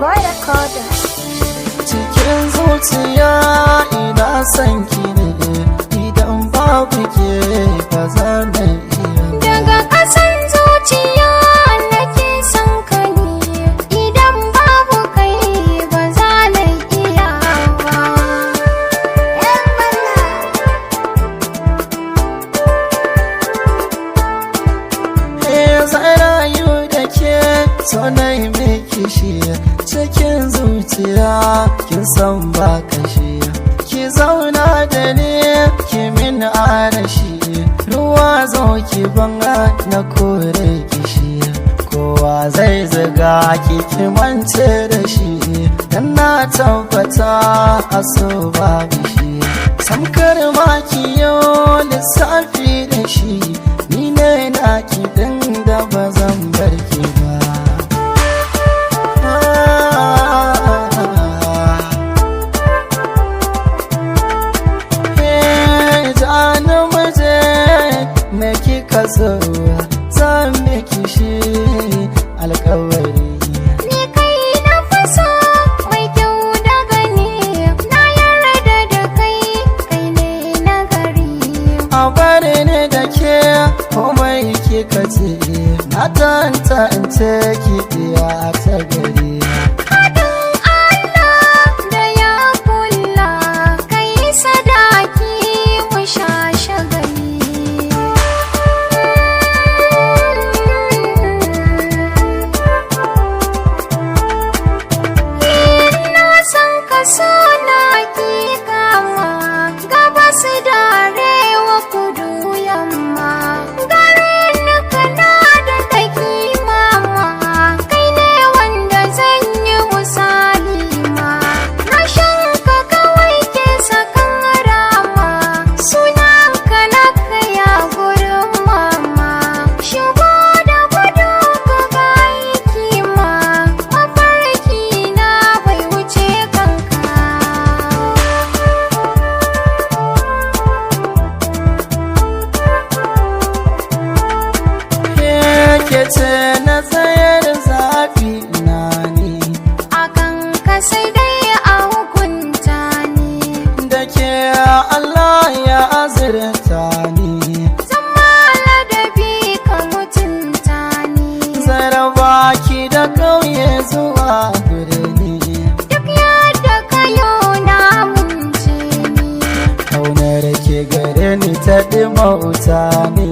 Boy Recorder. Cikin zuciya ina son ki ne, idan babu ke ba za na iya. Daga ƙasan zuciya nake son ka ne, idan babu kai ba za na iya ba. Zan rayu da ke so na yi miki shi, cikin zuciya kin san ba kashi. Ki zauna da ni ki min arashi, ruwa zo ki banga na kore kishi. Kowa zai zaga ki mance da shi, dan na tabbata a so babu shi. Samkar ma ki yau lissafi da shi, ni ne na ki din da ba zan bar ki ba. Me kika so zan miki shi alkawari. Ni kai na faso mai kyau da gani, na yarda da kai, kai ne na gari. A bari ne da ke komai kika ce, na tantance ki iya ta gari. Haɗin Allah da ya kula, kai sadaki mu sha shagali. So na ki kama gabas da arewa kudu yamma, garin kana da taki mama, kai ne wanda zan yi misali ma. Rashin ka kawai ke sakan rama, sunan ka na kaya gurin mama. Shigo da gudu ka ga aiki ma, mafarki na bai wuce kanka. Ke ce na tsayar zafi na ne, Akan ka sai dai a hukunta ni, da ke Allah ya azurta ni. zama ladabi ka mutunta ni. Zaraba ki da ƙauye zuwa birni, Duk yadda ka yo na munce ni, kaunar ke gare ni ta ɗimauta ne.